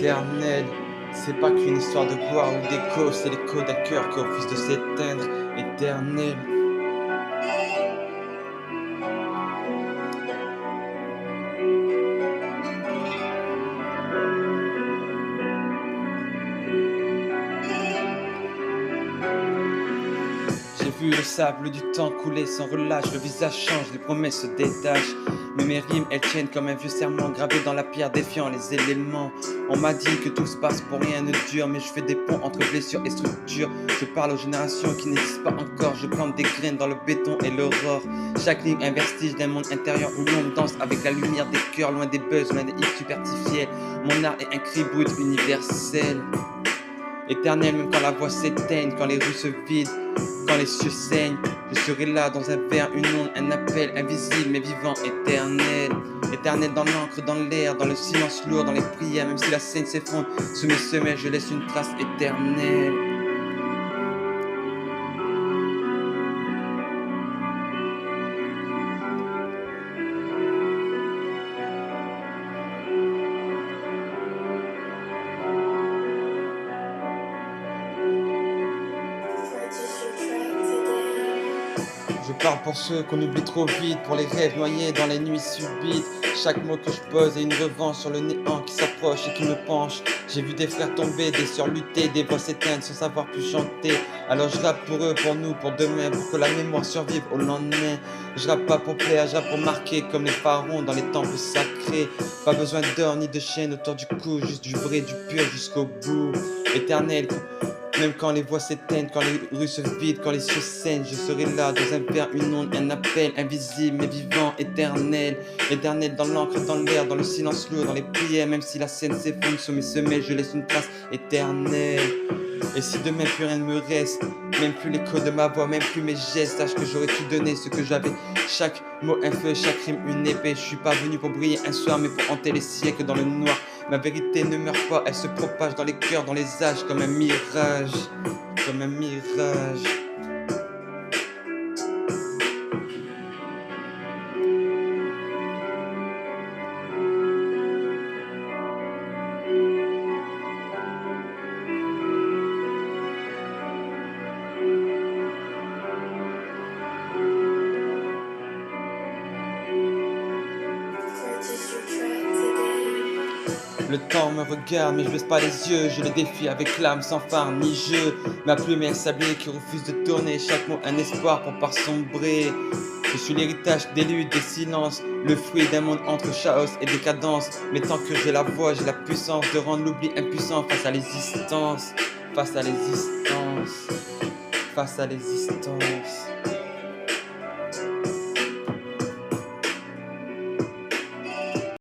éternel. C'est pas qu'une histoire de gloire ou d'écho, c'est l'écho d'un cœur qui refuse de s'éteindre, éternel. J'ai vu le sable du temps couler sans relâche, le visage change, les promesses se détachent. Mais mes rimes, elles tiennent comme un vieux serment gravé dans la pierre, défiant les éléments. On m'a dit que tout se passe pour rien ne dure, mais je fais des ponts entre blessures et structures. Je parle aux générations qui n'existent pas encore, je plante des graines dans le béton et l'aurore. Chaque ligne un vestige d'un monde intérieur où l'ombre danse avec la lumière des cœurs, loin des buzz, loin des hits superficiels. Mon art est un cri brut universel. Éternel, même quand la voix s'éteigne, quand les rues se vident, quand les cieux saignent, je serai là dans un verre, une onde, un appel invisible mais vivant, éternel. Éternel dans l'encre, dans l'air, dans le silence lourd, dans les prières, même si la scène s'effondre sous mes semelles, je laisse une trace éternelle. Je parle pour ceux qu'on oublie trop vite, pour les rêves noyés dans les nuits subites. Chaque mot que je pose est une revanche sur le néant qui s'approche et qui me penche. J'ai vu des frères tomber, des sœurs lutter, des voix s'éteindre sans savoir plus chanter. Alors je rappe pour eux, pour nous, pour demain, pour que la mémoire survive au lendemain. Je rappe pas pour plaire, je rappe pour marquer comme les pharaons dans les temples sacrés. Pas besoin d'or ni de chaîne autour du cou, juste du vrai, du pur jusqu'au bout. Éternel, même quand les voix s'éteignent, quand les rues se vident, quand les cieux saignent, je serai là dans un verre, une onde, un appel invisible mais vivant, éternel. Éternel dans l'encre, dans l'air, dans le silence lourd, dans les prières, même si la scène s'effondre sous mes semelles, je laisse une trace éternelle. Et si demain plus rien ne me reste, même plus l'écho de ma voix, même plus mes gestes, sache que j'aurais tout donné ce que j'avais. Chaque mot un feu, chaque rime une épée. Je suis pas venu pour briller un soir, mais pour hanter les siècles dans le noir. Ma vérité ne meurt pas, elle se propage dans les cœurs, dans les âges, comme un mirage, comme un mirage. Le temps me regarde mais je baisse pas les yeux, je le défie avec l'âme sans phare ni jeu. Ma plume est un sablier qui refuse de tourner, chaque mot un espoir pour pas sombrer. Je suis l'héritage des luttes, des silences, le fruit d'un monde entre chaos et décadence. Mais tant que j'ai la voix, j'ai la puissance de rendre l'oubli impuissant face à l'existence, face à l'existence, face à l'existence.